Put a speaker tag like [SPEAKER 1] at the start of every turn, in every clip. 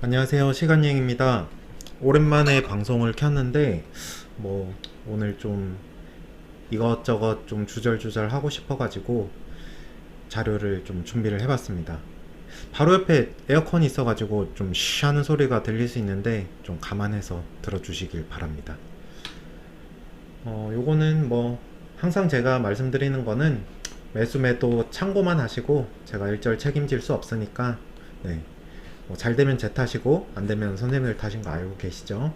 [SPEAKER 1] 안녕하세요. 시간여행입니다. 오랜만에 방송을 켰는데 오늘 좀 이것저것 좀 주절주절 하고 싶어가지고 자료를 좀 준비를 해봤습니다. 바로 옆에 에어컨이 있어가지고 좀 쉬 하는 소리가 들릴 수 있는데 좀 감안해서 들어주시길 바랍니다. 요거는 항상 제가 말씀드리는 거는 매수 매도 참고만 하시고 제가 일절 책임질 수 없으니까 네, 잘 되면 제 탓이고 안 되면 선생님들 탓인 거 알고 계시죠?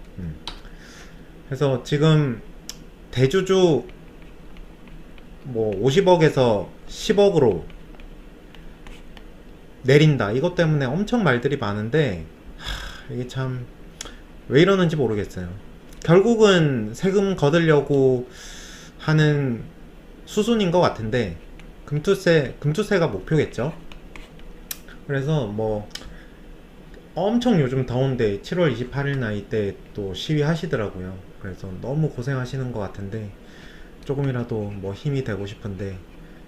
[SPEAKER 1] 그래서 지금 대주주 50억에서 10억으로 내린다 이것 때문에 엄청 말들이 많은데 이게 참 왜 이러는지 모르겠어요. 결국은 세금 거두려고 하는 수순인 것 같은데 금투세가 목표겠죠. 그래서 엄청 요즘 더운데 7월 28일 날 이때 또 시위 하시더라고요. 그래서 너무 고생하시는 것 같은데 조금이라도 힘이 되고 싶은데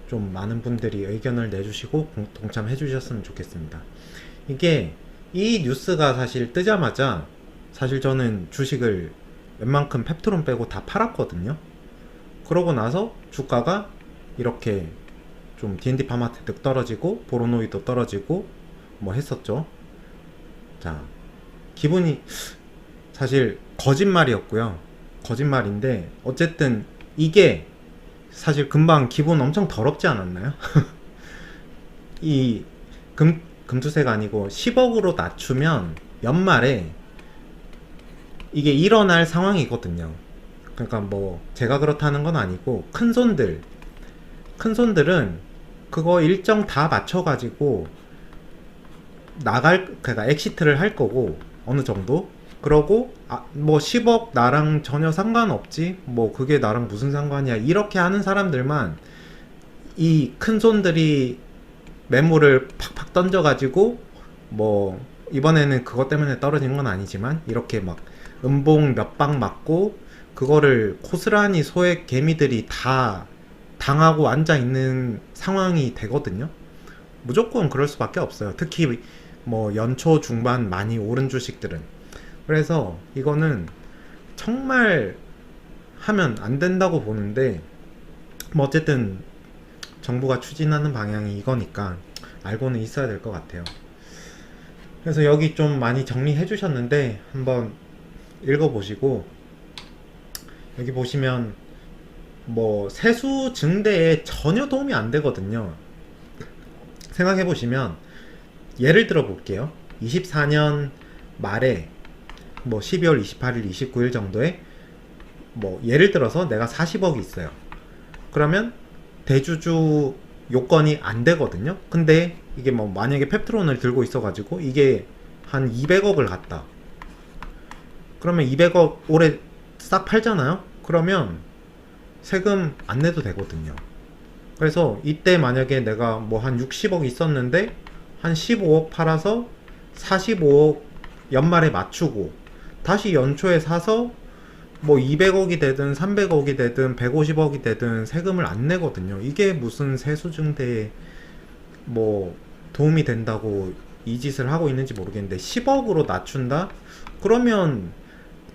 [SPEAKER 1] 좀 많은 분들이 의견을 내주시고 동참해 주셨으면 좋겠습니다. 이게 이 뉴스가 사실 뜨자마자 사실 저는 주식을 웬만큼 펩트론 빼고 다 팔았거든요. 그러고 나서 주가가 이렇게 좀 D&D 파마트 득 떨어지고 보로노이도 떨어지고 했었죠. 자, 기분이 사실 거짓말이었고요. 거짓말인데 어쨌든 이게 사실 금방 기분 엄청 더럽지 않았나요? 이 금투세가 아니고 10억으로 낮추면 연말에 이게 일어날 상황이거든요. 그러니까 제가 그렇다는 건 아니고 큰 손들은 그거 일정 다 맞춰가지고 그러니까 엑시트를 할 거고 어느 정도 그러고 10억 나랑 전혀 상관없지 그게 나랑 무슨 상관이야 이렇게 하는 사람들만 이 큰손들이 매물을 팍팍 던져가지고 이번에는 그것 때문에 떨어진 건 아니지만 이렇게 막 음봉 몇 방 맞고 그거를 고스란히 소액 개미들이 다 당하고 앉아 있는 상황이 되거든요. 무조건 그럴 수밖에 없어요. 특히 연초 중반 많이 오른 주식들은. 그래서 이거는 정말 하면 안 된다고 보는데 어쨌든 정부가 추진하는 방향이 이거니까 알고는 있어야 될 것 같아요. 그래서 여기 좀 많이 정리해 주셨는데 한번 읽어보시고 여기 보시면 세수 증대에 전혀 도움이 안 되거든요. 생각해 보시면 예를 들어 볼게요. 24년 말에 12월 28일, 29일 정도에 예를 들어서 내가 40억이 있어요. 그러면 대주주 요건이 안 되거든요. 근데 이게 만약에 펩트론을 들고 있어가지고 이게 한 200억을 갔다. 그러면 200억 올해 싹 팔잖아요. 그러면 세금 안 내도 되거든요. 그래서 이때 만약에 내가 한 60억 있었는데 한 15억 팔아서 45억 연말에 맞추고 다시 연초에 사서 200억이 되든 300억이 되든 150억이 되든 세금을 안 내거든요. 이게 무슨 세수증대에 도움이 된다고 이 짓을 하고 있는지 모르겠는데 10억으로 낮춘다? 그러면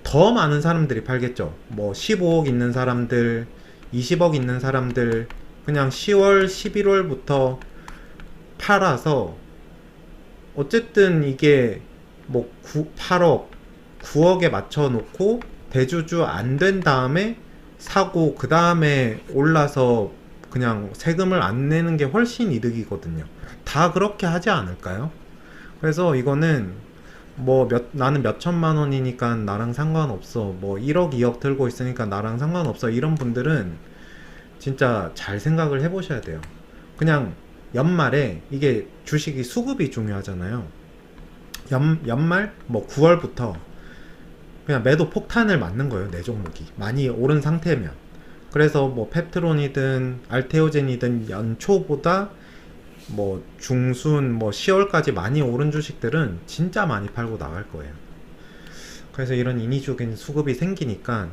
[SPEAKER 1] 더 많은 사람들이 팔겠죠. 15억 있는 사람들, 20억 있는 사람들 그냥 10월, 11월부터 팔아서 어쨌든 이게 8억, 9억에 맞춰 놓고 대주주 안 된 다음에 사고 그 다음에 올라서 그냥 세금을 안 내는 게 훨씬 이득이거든요. 다 그렇게 하지 않을까요? 그래서 이거는 나는 몇 천만 원이니까 나랑 상관없어. 1억, 2억 들고 있으니까 나랑 상관없어. 이런 분들은 진짜 잘 생각을 해보셔야 돼요. 그냥 연말에 이게 주식이 수급이 중요하잖아요. 연말 9월부터 그냥 매도 폭탄을 맞는 거예요. 내 종목이 많이 오른 상태면. 그래서 펩트론이든 알테오젠이든 연초보다 중순 10월까지 많이 오른 주식들은 진짜 많이 팔고 나갈 거예요. 그래서 이런 인위적인 수급이 생기니까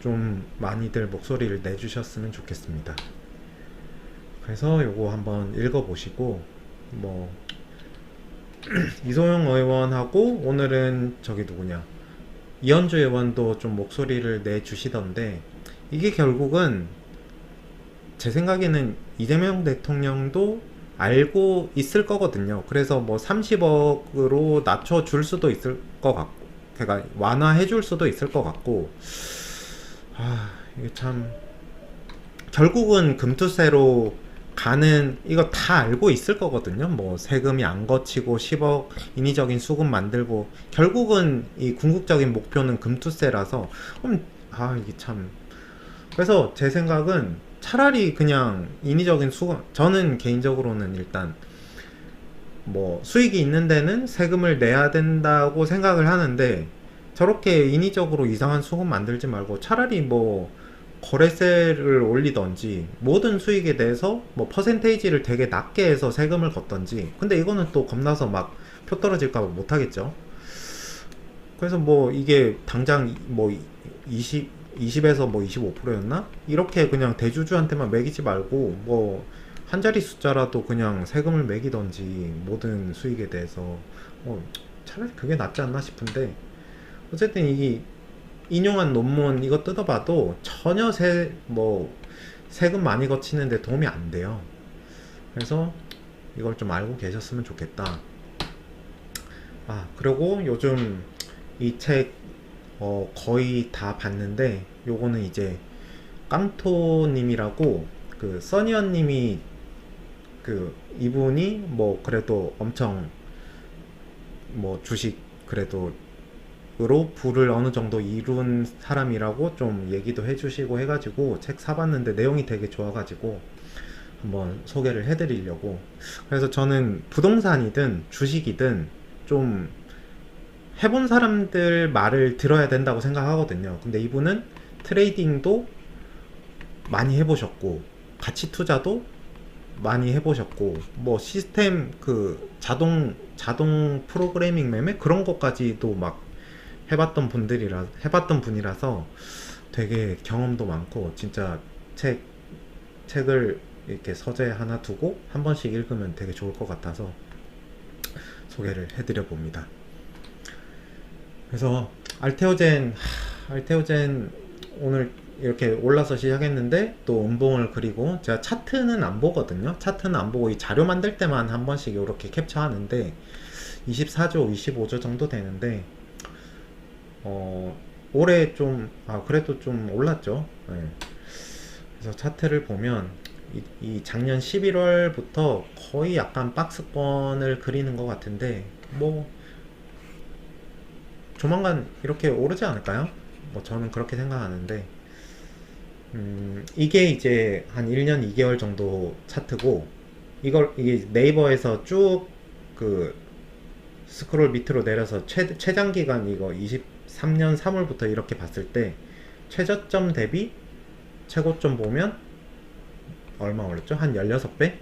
[SPEAKER 1] 좀 많이들 목소리를 내주셨으면 좋겠습니다. 그래서 요거 한번 읽어보시고 이소영 의원하고 오늘은 저기 누구냐 이현주 의원도 좀 목소리를 내주시던데 이게 결국은 제 생각에는 이재명 대통령도 알고 있을 거거든요. 그래서 뭐 30억으로 낮춰줄 수도 있을 것 같고, 그러니까 완화해줄 수도 있을 것 같고, 이게 참 결국은 금투세로 가는 이거 다 알고 있을 거거든요. 뭐 세금이 안 거치고 10억 인위적인 수급 만들고 결국은 이 궁극적인 목표는 금투세라서 이게 참 그래서 제 생각은 차라리 그냥 인위적인 수급 저는 개인적으로는 일단 뭐 수익이 있는 데는 세금을 내야 된다고 생각을 하는데 저렇게 인위적으로 이상한 수급 만들지 말고 차라리 뭐 거래세를 올리던지 모든 수익에 대해서 뭐 퍼센테이지를 되게 낮게 해서 세금을 걷던지 근데 이거는 또 겁나서 막 표 떨어질까봐 못하겠죠. 그래서 뭐 이게 당장 뭐 20에서 뭐 25%였나? 이렇게 그냥 대주주한테만 매기지 말고 뭐 한 자리 숫자라도 그냥 세금을 매기던지 모든 수익에 대해서 차라리 그게 낫지 않나 싶은데 어쨌든 이 인용한 논문 이거 뜯어봐도 전혀 세금 많이 거치는데 도움이 안 돼요. 그래서 이걸 좀 알고 계셨으면 좋겠다. 그리고 요즘 이 책 거의 다 봤는데 요거는 이제 깡토님이라고 그 써니언님이 그 이분이 뭐 그래도 엄청 뭐 주식 그래도 으로 부를 어느 정도 이룬 사람이라고 좀 얘기도 해주시고 해가지고 책 사봤는데 내용이 되게 좋아가지고 한번 소개를 해드리려고. 그래서 저는 부동산이든 주식이든 좀 해본 사람들 말을 들어야 된다고 생각하거든요. 근데 이분은 트레이딩도 많이 해보셨고 가치 투자도 많이 해보셨고 뭐 시스템 그 자동 프로그래밍 매매 그런 것까지도 막 해봤던 분이라서 되게 경험도 많고 진짜 책을 이렇게 서재 하나 두고 한 번씩 읽으면 되게 좋을 것 같아서 소개를 해드려 봅니다. 그래서 알테오젠 오늘 이렇게 올라서 시작했는데 또 음봉을 그리고 제가 차트는 안 보거든요. 차트는 안 보고 이 자료 만들 때만 한 번씩 이렇게 캡처하는데 24조 25조 정도 되는데 올해 좀 그래도 좀 올랐죠. 네. 그래서 차트를 보면 이 작년 11월부터 거의 약간 박스권을 그리는 것 같은데 뭐 조만간 이렇게 오르지 않을까요? 뭐 저는 그렇게 생각하는데 이게 이제 한 1년 2개월 정도 차트고 이게 네이버에서 쭉 그 스크롤 밑으로 내려서 최장기간 이거 23년 3월부터 이렇게 봤을 때 최저점 대비 최고점 보면 얼마 올랐죠? 한 16배?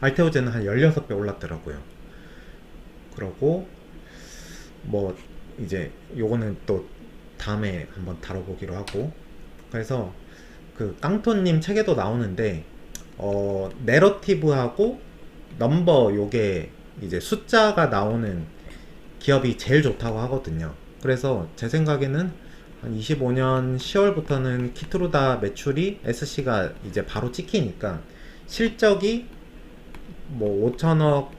[SPEAKER 1] 알테오제는 한 16배 올랐더라고요. 그러고 뭐 이제 요거는 또 다음에 한번 다뤄보기로 하고 그래서 그 깡토님 책에도 나오는데 내러티브하고 넘버 요게 이제 숫자가 나오는 기업이 제일 좋다고 하거든요. 그래서 제 생각에는 한 25년 10월부터는 키트루다 매출이 SC가 이제 바로 찍히니까 실적이 뭐 5천억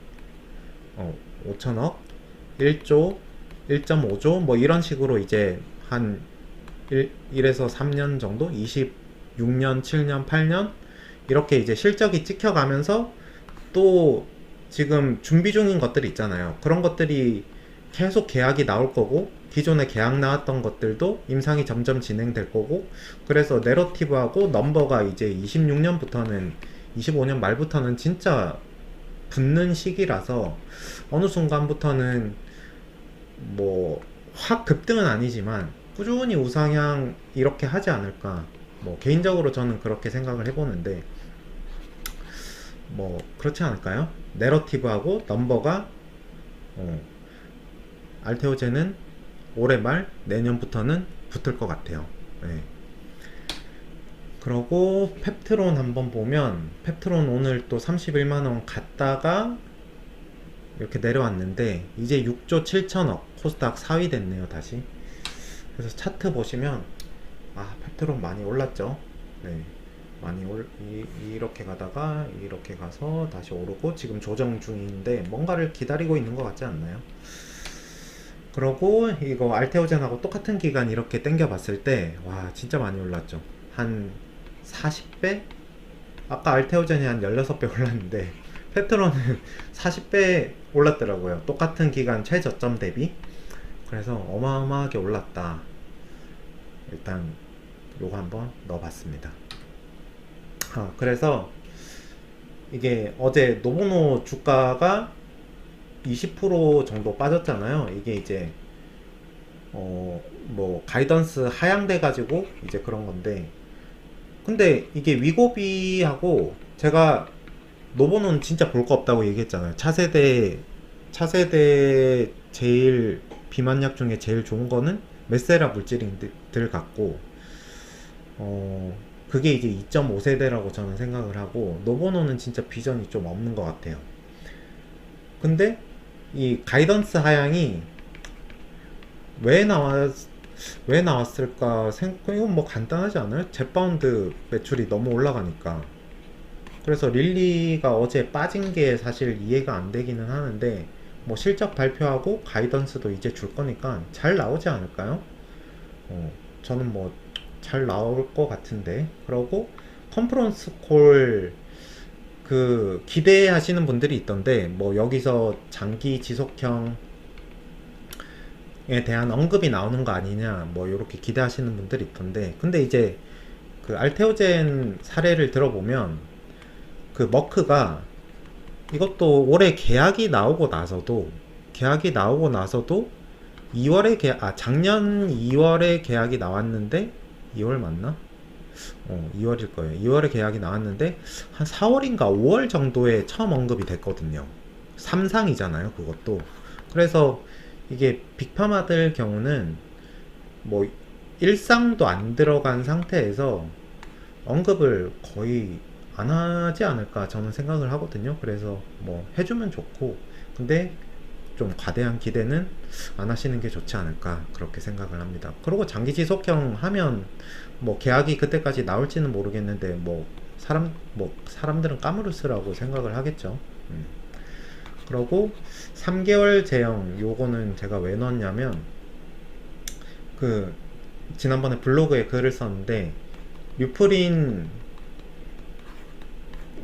[SPEAKER 1] 1조 1.5조 뭐 이런 식으로 이제 한 1에서 3년 정도 26년 7년 8년 이렇게 이제 실적이 찍혀가면서 또 지금 준비 중인 것들이 있잖아요. 그런 것들이 계속 계약이 나올 거고 기존에 계약 나왔던 것들도 임상이 점점 진행될 거고 그래서 내러티브하고 넘버가 이제 26년부터는 25년 말부터는 진짜 붙는 시기라서 어느 순간부터는 뭐 확 급등은 아니지만 꾸준히 우상향 이렇게 하지 않을까. 뭐 개인적으로 저는 그렇게 생각을 해보는데 뭐 그렇지 않을까요? 내러티브하고 넘버가 알테오제는 올해 말 내년부터는 붙을 것 같아요. 네. 그러고 펩트론 한번 보면 펩트론 오늘 또 31만원 갔다가 이렇게 내려왔는데 이제 6조 7천억 코스닥 4위 됐네요 다시. 그래서 차트 보시면 펩트론 많이 올랐죠. 네, 많이 이렇게 가다가 이렇게 가서 다시 오르고 지금 조정 중인데 뭔가를 기다리고 있는 것 같지 않나요? 그러고 이거 알테오젠하고 똑같은 기간 이렇게 땡겨 봤을 때 와 진짜 많이 올랐죠. 한 40배? 아까 알테오젠이 한 16배 올랐는데 페트론은 40배 올랐더라고요. 똑같은 기간 최저점 대비. 그래서 어마어마하게 올랐다. 일단 요거 한번 넣어봤습니다. 그래서 이게 어제 노보노 주가가 20% 정도 빠졌잖아요. 이게 이제 뭐 가이던스 하향돼 가지고 이제 그런 건데, 근데 이게 위고비하고 제가 노보노는 진짜 볼 거 없다고 얘기했잖아요. 차세대 제일 비만약 중에 제일 좋은 거는 메세라 물질들 같고, 그게 이제 2.5세대라고 저는 생각을 하고, 노보노는 진짜 비전이 좀 없는 것 같아요. 근데 이 가이던스 하향이 왜 나왔을까 이건 뭐 간단하지 않아요? 젯바운드 매출이 너무 올라가니까. 그래서 릴리가 어제 빠진 게 사실 이해가 안 되기는 하는데, 뭐 실적 발표하고 가이던스도 이제 줄 거니까 잘 나오지 않을까요? 저는 뭐 잘 나올 것 같은데. 그러고 컨퍼런스 콜 기대하시는 분들이 있던데, 뭐 여기서 장기 지속형에 대한 언급이 나오는 거 아니냐, 뭐 이렇게 기대하시는 분들이 있던데, 근데 이제 그 알테오젠 사례를 들어보면 그 머크가 이것도 올해 계약이 나오고 나서도 2월에 작년 2월에 계약이 나왔는데, 2월 맞나? 2월일 거예요. 2월에 계약이 나왔는데 한 4월인가 5월 정도에 처음 언급이 됐거든요. 삼상이잖아요, 그것도. 그래서 이게 빅파마들 경우는 뭐 일상도 안 들어간 상태에서 언급을 거의 안 하지 않을까 저는 생각을 하거든요. 그래서 뭐 해주면 좋고, 근데 좀 과대한 기대는 안 하시는 게 좋지 않을까 그렇게 생각을 합니다. 그리고 장기 지속형 하면 뭐 계약이 그때까지 나올지는 모르겠는데, 뭐 사람들은 까무르스라고 생각을 하겠죠. 그리고 3개월 제형 요거는 제가 왜 넣었냐면, 지난번에 블로그에 글을 썼는데, 류프린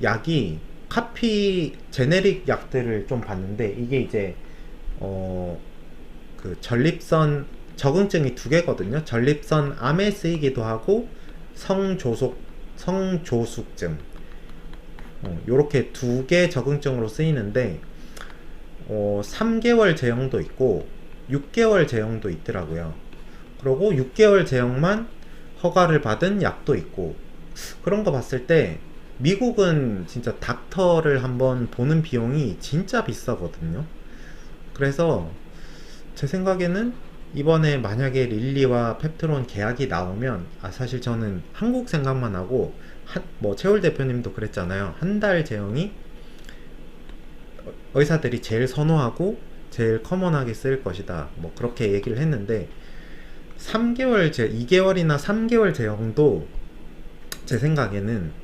[SPEAKER 1] 약이 제네릭 약들을 좀 봤는데, 이게 이제 전립선 적응증이 두 개거든요. 전립선 암에 쓰이기도 하고 성조숙증, 요렇게 두 개 적응증으로 쓰이는데, 3개월 제형도 있고 6개월 제형도 있더라고요. 그리고 6개월 제형만 허가를 받은 약도 있고, 그런 거 봤을 때 미국은 진짜 닥터를 한번 보는 비용이 진짜 비싸거든요. 그래서 제 생각에는 이번에 만약에 릴리와 펩트론 계약이 나오면, 사실 저는 한국 생각만 하고, 뭐 최울 대표님도 그랬잖아요. 한 달 제형이 의사들이 제일 선호하고 제일 커먼하게 쓸 것이다, 뭐 그렇게 얘기를 했는데, 2개월이나 3개월 제형도 제 생각에는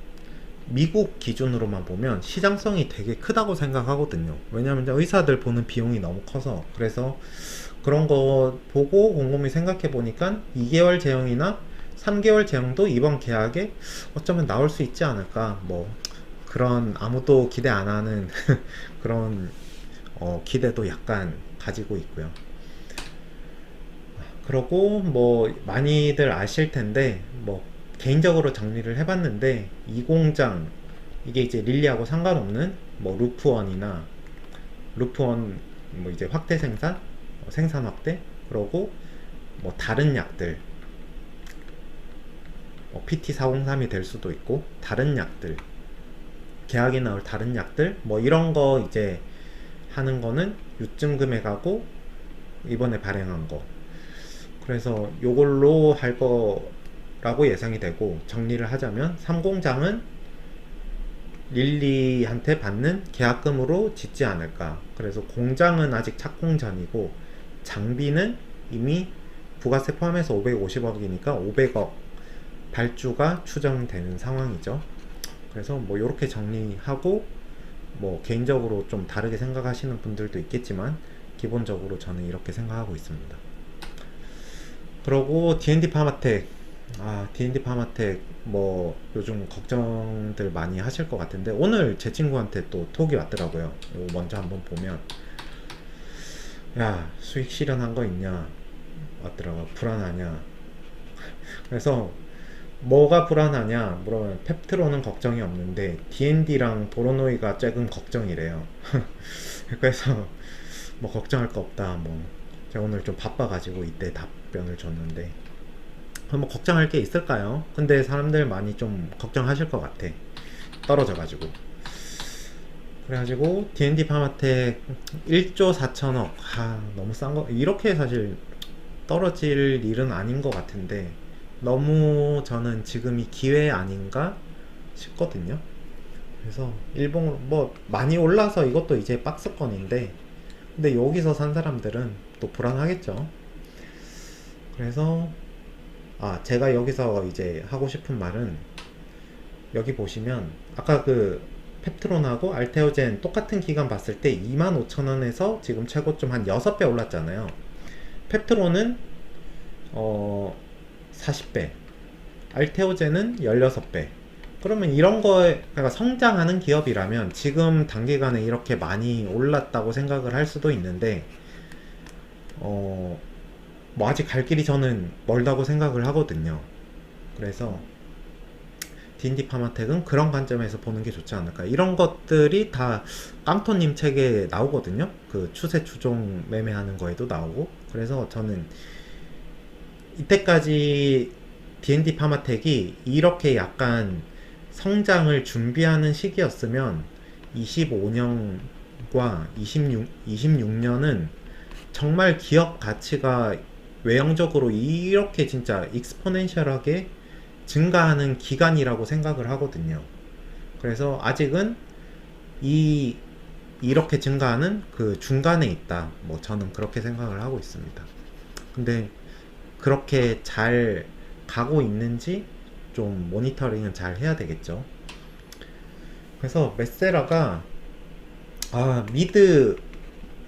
[SPEAKER 1] 미국 기준으로만 보면 시장성이 되게 크다고 생각하거든요. 왜냐하면 의사들 보는 비용이 너무 커서. 그래서 그런 거 보고 곰곰이 생각해 보니까 2개월 제형이나 3개월 제형도 이번 계약에 어쩌면 나올 수 있지 않을까, 뭐 그런 아무도 기대 안 하는 그런 기대도 약간 가지고 있고요. 그러고 뭐 많이들 아실 텐데, 뭐 개인적으로 정리를 해봤는데, 이 공장 이게 이제 릴리하고 상관없는 뭐 루프원 뭐 이제 확대 생산 확대, 그러고 뭐 다른 약들, PT403이 될 수도 있고, 다른 약들, 계약이 나올 다른 약들, 뭐 이런 거 이제 하는 거는 요쯤 금액하고 이번에 발행한 거, 그래서 요걸로 할 거라고 예상이 되고, 정리를 하자면 3공장은 릴리한테 받는 계약금으로 짓지 않을까. 그래서 공장은 아직 착공 전이고 장비는 이미 부가세 포함해서 550억이니까 500억 발주가 추정되는 상황이죠. 그래서 뭐 이렇게 정리하고, 뭐 개인적으로 좀 다르게 생각하시는 분들도 있겠지만 기본적으로 저는 이렇게 생각하고 있습니다. 그러고 D&D 파마텍, D&D 파마텍 뭐 요즘 걱정들 많이 하실 것 같은데 오늘 제 친구한테 또 톡이 왔더라고요. 이거 먼저 한번 보면, 야 수익 실현한 거 있냐 왔더라고. 불안하냐. 그래서 뭐가 불안하냐 물어보면 펩트로는 걱정이 없는데 D&D랑 보로노이가 조금 걱정이래요. 그래서 뭐 걱정할 거 없다. 뭐 제가 오늘 좀 바빠가지고 이때 답변을 줬는데, 뭐 걱정할 게 있을까요? 근데 사람들 많이 좀 걱정하실 것 같아. 떨어져가지고. 그래가지고 D&D 파마텍 1조 4천억, 너무 싼 거. 이렇게 사실 떨어질 일은 아닌 것 같은데 너무 저는 지금이 기회 아닌가 싶거든요. 그래서 일본 뭐 많이 올라서 이것도 이제 박스권인데, 근데 여기서 산 사람들은 또 불안하겠죠. 그래서 제가 여기서 이제 하고 싶은 말은, 여기 보시면 아까 그 펩트론하고 알테오젠 똑같은 기간 봤을 때 25,000원에서 지금 최고점 한 6배 올랐잖아요. 펩트론은 40배, 알테오젠은 16배. 그러면 이런 거에, 그러니까 성장하는 기업이라면 지금 단기간에 이렇게 많이 올랐다고 생각을 할 수도 있는데, 뭐 아직 갈 길이 저는 멀다고 생각을 하거든요. 그래서 D&D 파마텍은 그런 관점에서 보는 게 좋지 않을까. 이런 것들이 다 깡토님 책에 나오거든요. 그 추세 추종 매매하는 거에도 나오고. 그래서 저는 이때까지 D&D 파마텍이 이렇게 약간 성장을 준비하는 시기였으면 25년과 26년은 정말 기업 가치가 외형적으로 이렇게 진짜 익스포넨셜하게 증가하는 기간이라고 생각을 하거든요. 그래서 아직은 이렇게 증가하는 그 중간에 있다. 뭐 저는 그렇게 생각을 하고 있습니다. 근데 그렇게 잘 가고 있는지 좀 모니터링은 잘 해야 되겠죠. 그래서 메세라가 미드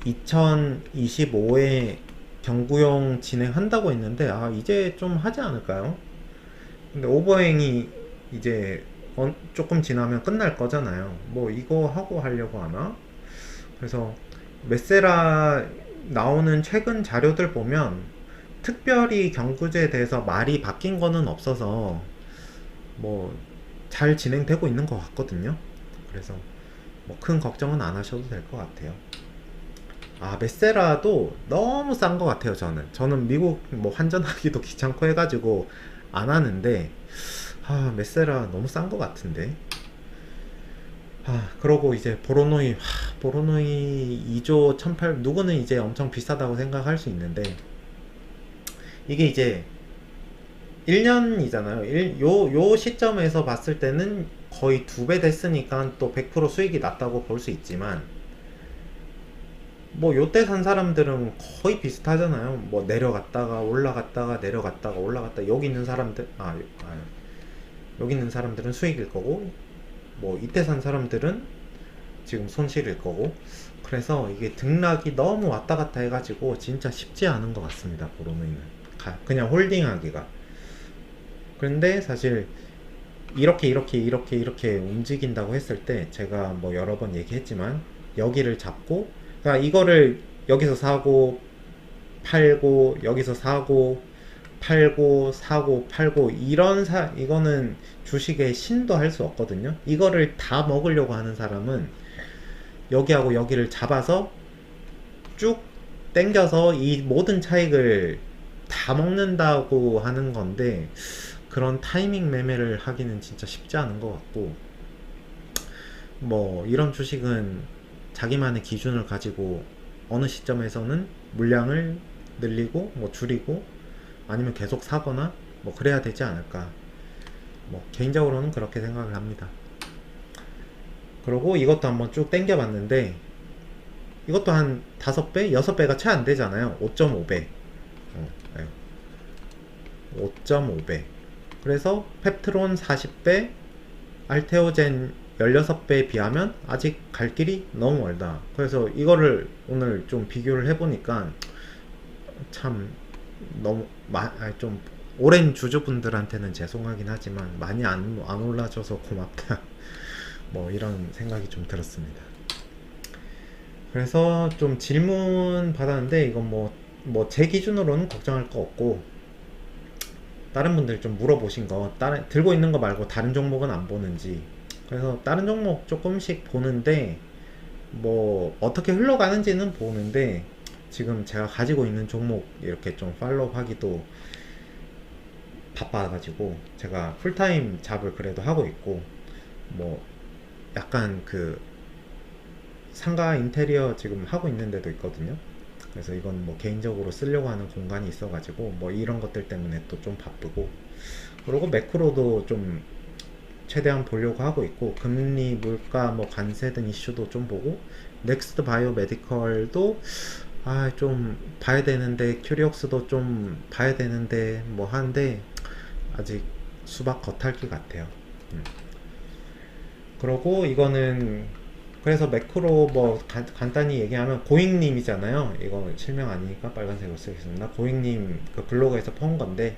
[SPEAKER 1] 2025에 경구용 진행한다고 했는데 이제 좀 하지 않을까요? 근데 오버행이 이제 조금 지나면 끝날 거잖아요. 뭐 이거 하고 하려고 하나? 그래서 메세라 나오는 최근 자료들 보면 특별히 경구제에 대해서 말이 바뀐 거는 없어서 뭐 잘 진행되고 있는 것 같거든요. 그래서 뭐 큰 걱정은 안 하셔도 될 것 같아요. 메세라도 너무 싼 것 같아요. 저는 미국 뭐 환전하기도 귀찮고 해가지고 안 하는데, 메세라 너무 싼 것 같은데. 그러고 이제 보로노이 2조 1,800, 누구는 이제 엄청 비싸다고 생각할 수 있는데, 이게 이제 1년이잖아요. 요 시점에서 봤을 때는 거의 2배 됐으니까 또 100% 수익이 났다고 볼 수 있지만, 뭐 요때 산 사람들은 거의 비슷하잖아요. 뭐 내려갔다가 올라갔다가 내려갔다가 올라갔다. 여기 있는 사람들 여기 있는 사람들은 수익일 거고, 뭐 이때 산 사람들은 지금 손실일 거고. 그래서 이게 등락이 너무 왔다 갔다 해가지고 진짜 쉽지 않은 것 같습니다. 보로노이는 그냥 홀딩하기가. 그런데 사실 이렇게 움직인다고 했을 때 제가 뭐 여러 번 얘기했지만, 여기를 잡고, 그러니까 이거를 여기서 사고 팔고, 여기서 사고 팔고, 사고 팔고, 이거는 주식의 신도 할 수 없거든요. 이거를 다 먹으려고 하는 사람은 여기하고 여기를 잡아서 쭉 땡겨서 이 모든 차익을 다 먹는다고 하는 건데, 그런 타이밍 매매를 하기는 진짜 쉽지 않은 것 같고, 뭐 이런 주식은 자기만의 기준을 가지고 어느 시점에서는 물량을 늘리고 뭐 줄이고 아니면 계속 사거나 뭐 그래야 되지 않을까. 뭐 개인적으로는 그렇게 생각을 합니다. 그리고 이것도 한번 쭉 당겨봤는데 이것도 한 5배, 6배가 채 안 되잖아요. 5.5배. 5.5배. 그래서 펩트론 40배, 알테오젠 16배에 비하면 아직 갈 길이 너무 멀다. 그래서 이거를 오늘 좀 비교를 해보니까 참 너무 좀 오랜 주주분들한테는 죄송하긴 하지만 많이 안 올라줘서 고맙다. 뭐 이런 생각이 좀 들었습니다. 그래서 좀 질문 받았는데 이건 뭐 제 기준으로는 걱정할 거 없고 다른 분들 좀 물어보신 거 다른 들고 있는 거 말고 다른 종목은 안 보는지. 그래서 다른 종목 조금씩 보는데 뭐 어떻게 흘러가는지는 보는데 지금 제가 가지고 있는 종목 이렇게 좀 팔로우 하기도 바빠가지고 제가 풀타임 잡을 그래도 하고 있고 뭐 약간 그 상가 인테리어 지금 하고 있는 데도 있거든요. 그래서 이건 뭐 개인적으로 쓰려고 하는 공간이 있어가지고 뭐 이런 것들 때문에 또 좀 바쁘고 그리고 매크로도 좀 최대한 보려고 하고 있고 금리, 물가, 뭐 관세 등 이슈도 좀 보고 넥스트 바이오 메디컬도 좀 봐야 되는데 큐리옥스도 좀 봐야 되는데 뭐 하는데 아직 수박 겉핥기 같아요. 그러고 이거는 그래서 매크로 뭐 간단히 얘기하면 고잉님이잖아요. 이거 실명 아니니까 빨간색으로 쓰겠습니다. 고잉님 그 블로그에서 폰 건데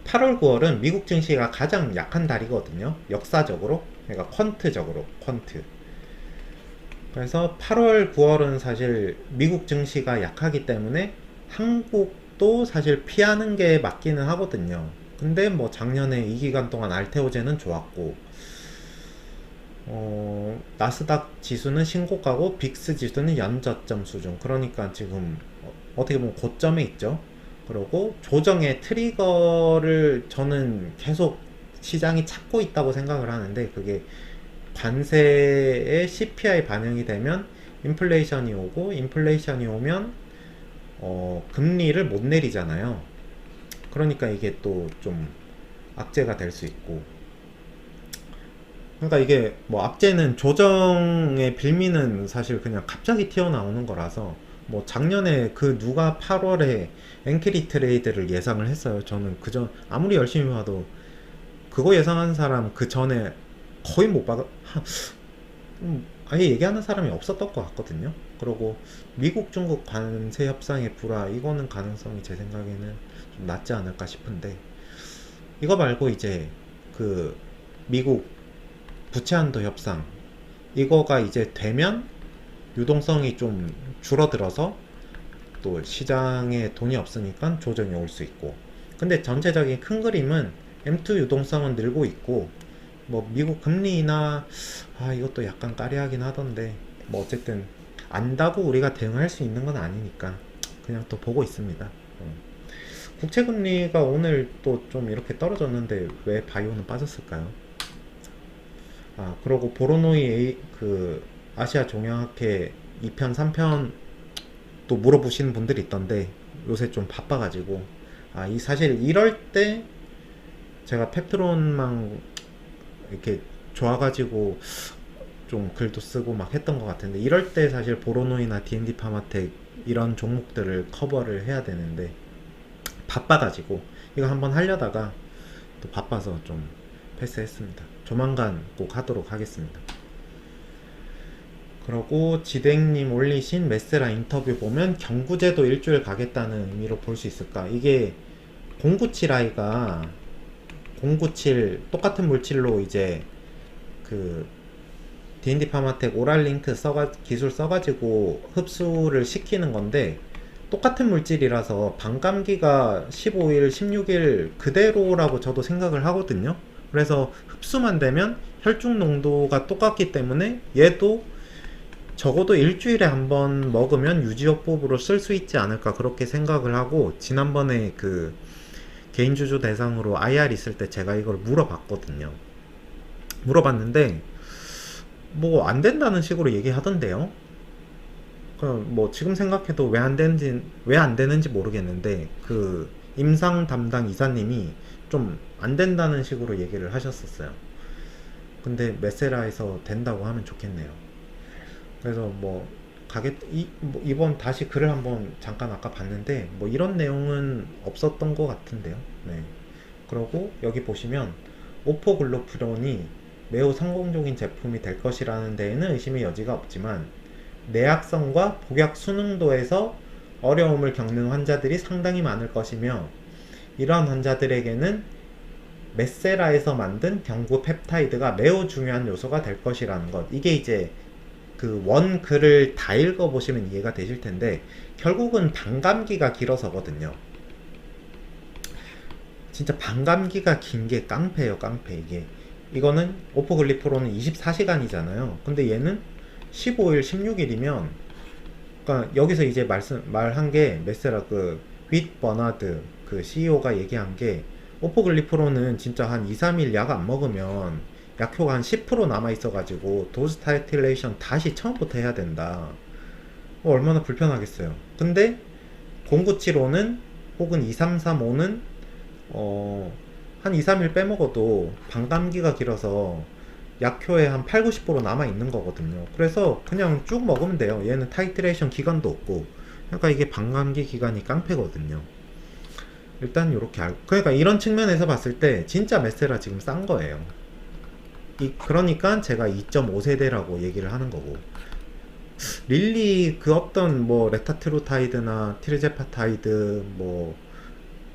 [SPEAKER 1] 8월 9월은 미국 증시가 가장 약한 달이거든요. 역사적으로 그러니까 퀀트적으로 퀀트. 그래서 8월 9월은 사실 미국 증시가 약하기 때문에 한국도 사실 피하는 게 맞기는 하거든요. 근데 뭐 작년에 이 기간 동안 알테오젠은 좋았고 나스닥 지수는 신고가고 빅스 지수는 연저점 수준. 그러니까 지금 어떻게 보면 고점에 있죠. 그리고 조정의 트리거를 저는 계속 시장이 찾고 있다고 생각을 하는데 그게 관세에 CPI 반영이 되면 인플레이션이 오고 인플레이션이 오면 금리를 못 내리잖아요. 그러니까 이게 또 좀 악재가 될 수 있고 그러니까 이게 뭐 악재는 조정의 빌미는 사실 그냥 갑자기 튀어나오는 거라서 뭐 작년에 그 누가 8월에 엔크리 트레이드를 예상을 했어요. 저는 그전 아무리 열심히 봐도 그거 예상한 사람 그 전에 거의 못 봐. 아예 얘기하는 사람이 없었던 것 같거든요. 그리고 미국 중국 관세 협상의 불화 이거는 가능성이 제 생각에는 좀 낮지 않을까 싶은데 이거 말고 이제 그 미국 부채한도 협상 이거가 이제 되면 유동성이 좀 줄어들어서 또 시장에 돈이 없으니까 조정이 올 수 있고 근데 전체적인 큰 그림은 M2 유동성은 늘고 있고 뭐 미국 금리나 이것도 약간 까리하긴 하던데 뭐 어쨌든 안다고 우리가 대응할 수 있는 건 아니니까 그냥 또 보고 있습니다. 국채 금리가 오늘 또 좀 이렇게 떨어졌는데 왜 바이오는 빠졌을까요? 그러고 보로노이 그 아시아 종양학회 2편 3편 또 물어보시는 분들이 있던데 요새 좀 바빠가지고 이 사실 이럴 때 제가 펩트론망 이렇게 좋아가지고 좀 글도 쓰고 막 했던 것 같은데 이럴 때 사실 보로노이나 D&D 파마텍 이런 종목들을 커버를 해야 되는데 바빠가지고 이거 한번 하려다가 또 바빠서 좀 패스했습니다. 조만간 꼭 하도록 하겠습니다. 그리고 지댕님 올리신 메스라 인터뷰 보면 경구제도 일주일 가겠다는 의미로 볼 수 있을까? 이게 097i가 097 똑같은 물질로 이제 그 D&D 파마텍 오랄링크 기술 써가지고 흡수를 시키는 건데 똑같은 물질이라서 반감기가 15일, 16일 그대로라고 저도 생각을 하거든요. 그래서 흡수만 되면 혈중 농도가 똑같기 때문에 얘도 적어도 일주일에 한 번 먹으면 유지요법으로 쓸 수 있지 않을까 그렇게 생각을 하고 지난번에 그 개인주주 대상으로 IR 있을 때 제가 이걸 물어봤거든요. 물어봤는데 뭐 안 된다는 식으로 얘기하던데요. 뭐 지금 생각해도 왜 안 되는지 모르겠는데 그 임상 담당 이사님이 좀 안 된다는 식으로 얘기를 하셨었어요. 근데 메세라에서 된다고 하면 좋겠네요. 그래서 뭐 이번 다시 글을 한번 잠깐 아까 봤는데 뭐 이런 내용은 없었던 것 같은데요. 네. 그리고 여기 보시면 오포글로프론이 매우 성공적인 제품이 될 것이라는 데에는 의심의 여지가 없지만 내약성과 복약 순응도에서 어려움을 겪는 환자들이 상당히 많을 것이며 이러한 환자들에게는 메세라에서 만든 경구 펩타이드가 매우 중요한 요소가 될 것이라는 것. 이게 이제 그 원 글을 다 읽어보시면 이해가 되실 텐데 결국은 반감기가 길어서거든요. 진짜 반감기가 긴 게 깡패예요, 깡패. 이거는 오포글리프로는 24시간이잖아요. 근데 얘는 15일, 16일이면 그러니까 여기서 이제 말한 게 메세라 윗 버나드 그 CEO가 얘기한 게 오포글리프로는 진짜 한 2, 3일 약 안 먹으면 약효가 한 10% 남아 있어가지고 도즈 타이틀레이션 다시 처음부터 해야 된다. 얼마나 불편하겠어요. 근데 0975는 혹은 2335는 한 2, 3일 빼먹어도 반감기가 길어서 약효에 한 8, 90% 남아 있는 거거든요. 그래서 그냥 쭉 먹으면 돼요. 얘는 타이트레이션 기간도 없고. 그러니까 이게 반감기 기간이 깡패거든요. 일단 이렇게 알고, 그러니까 이런 측면에서 봤을 때 진짜 메세라 지금 싼 거예요. 그러니까 제가 2.5세대라고 얘기를 하는 거고, 릴리 그 어떤 뭐 레타트루타이드나 티르제파타이드 뭐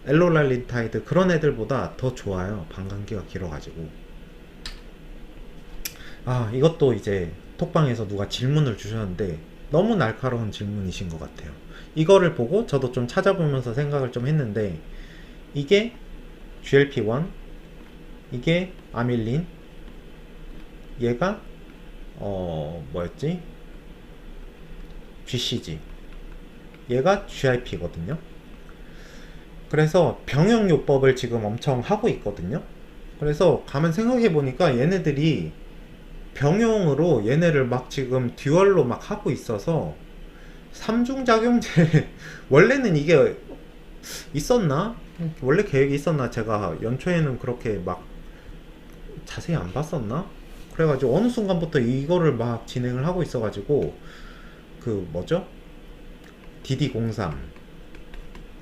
[SPEAKER 1] 엘로랄린타이드 그런 애들보다 더 좋아요. 반감기가 길어가지고. 이것도 이제 톡방에서 누가 질문을 주셨는데 너무 날카로운 질문이신 것 같아요. 이거를 보고 저도 좀 찾아보면서 생각을 좀 했는데 이게 GLP-1, 이게 아밀린, 얘가 뭐였지? GCG, 얘가 GIP거든요. 그래서 병용요법을 지금 엄청 하고 있거든요. 그래서 가만 생각해보니까 얘네들이 병용으로 얘네를 막 지금 듀얼로 막 하고 있어서 삼중작용제 원래는 이게 있었나? 원래 계획이 있었나? 제가 연초에는 그렇게 막 자세히 안 봤었나? 그래가지고 어느 순간부터 이거를 막 진행을 하고 있어가지고 그 뭐죠? DD03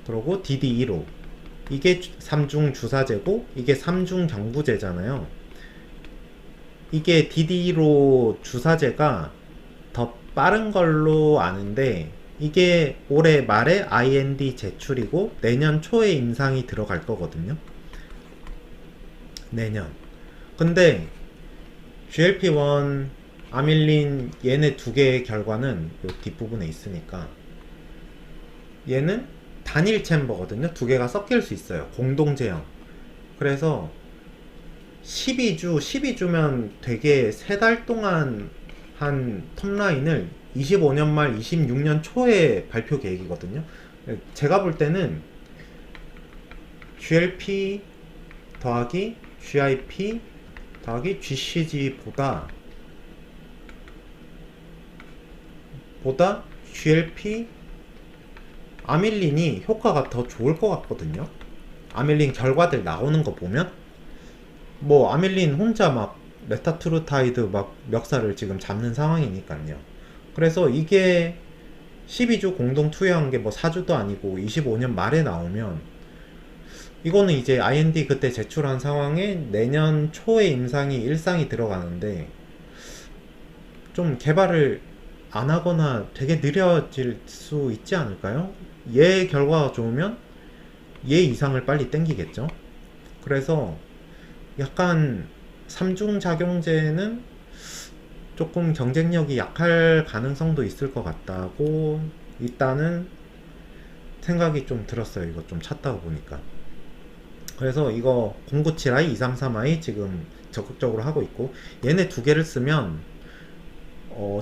[SPEAKER 1] 그리고 DD15 이게 3중 주사제고 이게 3중 경구제잖아요. 이게 DD15 주사제가 더 빠른 걸로 아는데 이게 올해 말에 IND 제출이고 내년 초에 임상이 들어갈 거거든요. 내년. 근데 GLP-1, 아밀린 얘네 두 개의 결과는 요 뒷부분에 있으니까 얘는 단일 챔버거든요. 두 개가 섞일 수 있어요. 공동 제형. 그래서 12주면 되게 3달 동안 한 톱라인을 25년 말 26년 초에 발표 계획이거든요. 제가 볼 때는 GLP 더하기 GIP 더하기 GCG 보다 GLP 아밀린이 효과가 더 좋을 것 같거든요. 아밀린 결과들 나오는 거 보면 뭐 아밀린 혼자 막 메타트루타이드 막 멱살을 지금 잡는 상황이니까요. 그래서 이게 12주 공동 투여한 게 뭐 4주도 아니고 25년 말에 나오면 이거는 이제 IND 그때 제출한 상황에 내년 초에 임상이 일상이 들어가는데 좀 개발을 안 하거나 되게 느려질 수 있지 않을까요? 얘 결과가 좋으면 얘 이상을 빨리 땡기겠죠. 그래서 약간 삼중작용제는 조금 경쟁력이 약할 가능성도 있을 것 같다고 일단은 생각이 좀 들었어요. 이거 좀 찾다가 보니까. 그래서 이거 097i, 233i 지금 적극적으로 하고 있고 얘네 두 개를 쓰면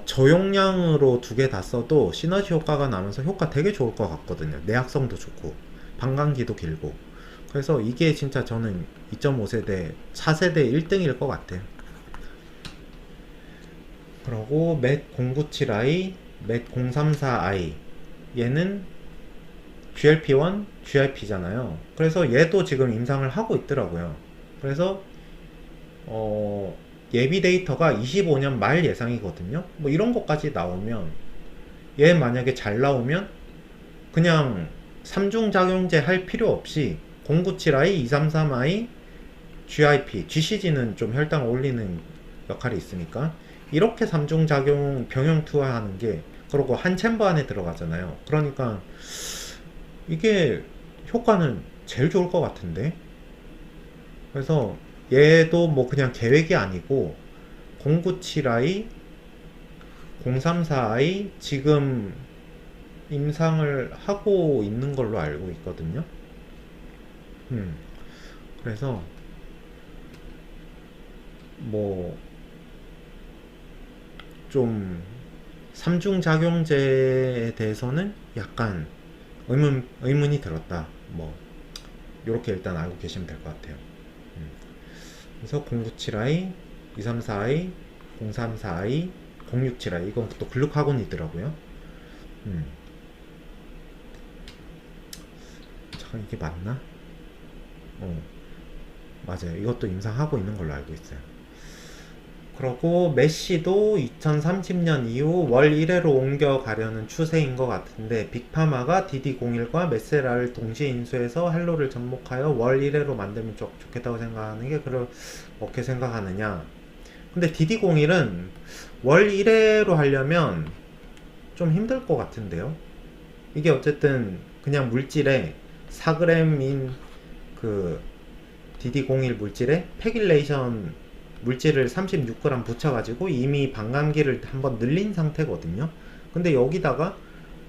[SPEAKER 1] 저용량으로 두 개 다 써도 시너지 효과가 나면서 효과 되게 좋을 것 같거든요. 내약성도 좋고 방광기도 길고. 그래서 이게 진짜 저는 2.5세대 4세대 1등일 것 같아요. 그리고 맷 097i, 맷 034i 얘는 GLP-1, GIP잖아요. 그래서 얘도 지금 임상을 하고 있더라고요. 그래서 예비 데이터가 25년 말 예상이거든요. 뭐 이런 것까지 나오면 얘 만약에 잘 나오면 그냥 3중 작용제 할 필요 없이 097i, 233i, GIP, GCG는 좀 혈당 올리는 역할이 있으니까 이렇게 3중 작용 병용 투하하는 게, 그리고 한 챔버 안에 들어가잖아요. 그러니까 이게 효과는 제일 좋을 것 같은데. 그래서 얘도 뭐 그냥 계획이 아니고 097i, 034i 지금 임상을 하고 있는 걸로 알고 있거든요. 그래서 뭐 좀 삼중작용제에 대해서는 약간 의문이 들었다. 뭐 요렇게 일단 알고 계시면 될 것 같아요. 그래서 097i, 234i, 034i, 067i 이건 또 글루카곤이더라고요. 잠깐 이게 맞나? 맞아요. 이것도 임상하고 있는 걸로 알고 있어요. 그리고 메시도 2030년 이후 월 1회로 옮겨가려는 추세인 것 같은데, 빅파마가 DD01과 메세라를 동시에 인수해서 할로를 접목하여 월 1회로 만들면 좋겠다고 생각하는 게 그렇게 생각하느냐. 근데 DD01은 월 1회로 하려면 좀 힘들 것 같은데요. 이게 어쨌든 그냥 물질에 4g인 그 DD01 물질에 패길레이션 물질을 36g 붙여가지고 이미 반감기를 한번 늘린 상태거든요. 근데 여기다가,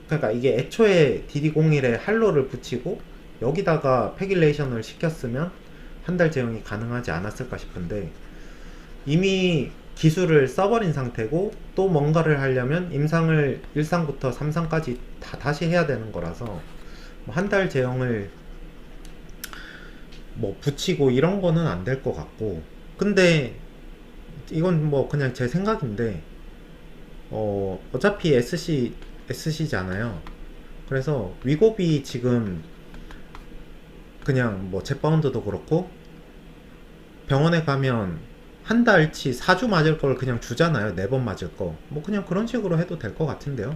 [SPEAKER 1] 그러니까 이게 애초에 DD01에 할로를 붙이고 여기다가 패길레이션을 시켰으면 한 달 제형이 가능하지 않았을까 싶은데, 이미 기술을 써버린 상태고 또 뭔가를 하려면 임상을 1상부터 3상까지 다시 해야 되는 거라서 한 달 제형을 뭐 붙이고 이런 거는 안 될 것 같고. 근데 이건 뭐 그냥 제 생각인데, 어차피 SC잖아요. 그래서 위고비 지금 그냥 뭐 젯바운드도 그렇고 병원에 가면 한 달치 4주 맞을 걸 그냥 주잖아요. 4번 맞을 거. 뭐 그냥 그런 식으로 해도 될 것 같은데요.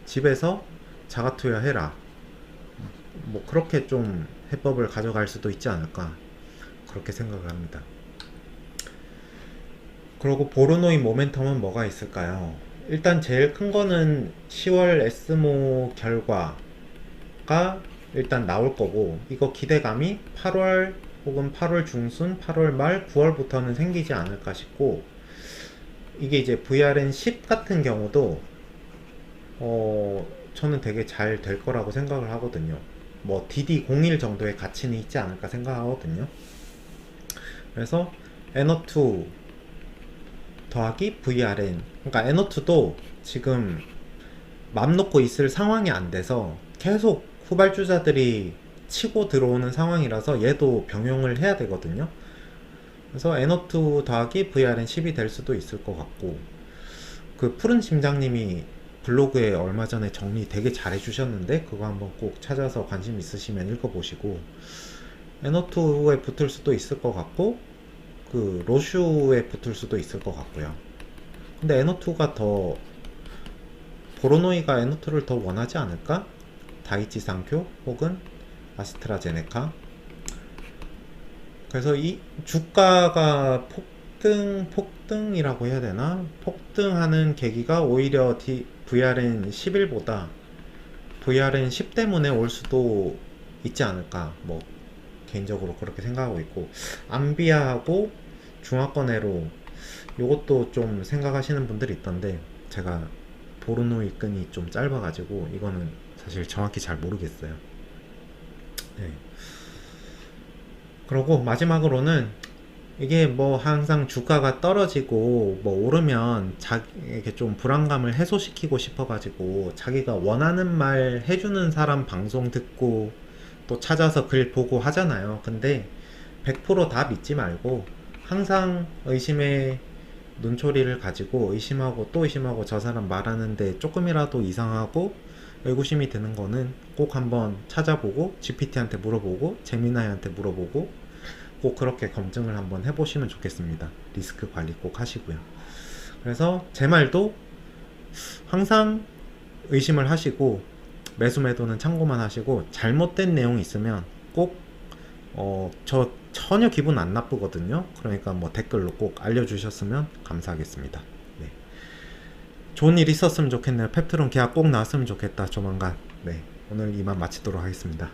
[SPEAKER 1] 집에서 자가투여 해라. 뭐 그렇게 좀 해법을 가져갈 수도 있지 않을까, 그렇게 생각을 합니다. 그리고 보르노이 모멘텀은 뭐가 있을까요? 일단 제일 큰 거는 10월 에스모 결과가 일단 나올 거고, 이거 기대감이 8월 혹은 8월 중순, 8월 말, 9월부터는 생기지 않을까 싶고, 이게 이제 VRN10 같은 경우도 저는 되게 잘 될 거라고 생각을 하거든요. 뭐 DD01 정도의 가치는 있지 않을까 생각하거든요. 그래서 NO2 더하기 VRN, 그러니까 NO2도 지금 맘 놓고 있을 상황이 안 돼서 계속 후발주자들이 치고 들어오는 상황이라서 얘도 병용을 해야 되거든요. 그래서 NO2 더하기 VRN10이 될 수도 있을 것 같고, 그 푸른 심장님이 블로그에 얼마 전에 정리 되게 잘 해주셨는데 그거 한번 꼭 찾아서 관심 있으시면 읽어보시고, NO2에 붙을 수도 있을 것 같고 그 로슈에 붙을 수도 있을 것 같고요. 근데 NO2가 더, 보로노이가 NO2를 더 원하지 않을까? 다이치 상교 혹은 아스트라제네카. 그래서 이 주가가 폭등이라고 해야 되나? 폭등하는 계기가 오히려 VRN 11보다 VRN 10 때문에 올 수도 있지 않을까, 뭐 개인적으로 그렇게 생각하고 있고, 암비아하고 중화권 요것도 좀 생각하시는 분들이 있던데, 제가 보르노이 끈이 좀 짧아가지고 이거는 사실 정확히 잘 모르겠어요. 네. 그리고 마지막으로는, 이게 뭐 항상 주가가 떨어지고 뭐 오르면 자기에게 좀 불안감을 해소시키고 싶어가지고 자기가 원하는 말 해주는 사람 방송 듣고 또 찾아서 글 보고 하잖아요. 근데 100%다 믿지 말고 항상 의심의 눈초리를 가지고 의심하고 또 의심하고, 저 사람 말하는데 조금이라도 이상하고 의구심이 드는 거는 꼭 한번 찾아보고 GPT한테 물어보고 제미나이한테 물어보고 꼭 그렇게 검증을 한번 해보시면 좋겠습니다. 리스크 관리 꼭 하시고요. 그래서 제 말도 항상 의심을 하시고 매수 매도는 참고만 하시고 잘못된 내용이 있으면 꼭 저 전혀 기분 안 나쁘거든요. 그러니까 뭐 댓글로 꼭 알려주셨으면 감사하겠습니다. 네. 좋은 일 있었으면 좋겠네요. 펩트론 계약 꼭 나왔으면 좋겠다. 조만간. 네. 오늘 이만 마치도록 하겠습니다.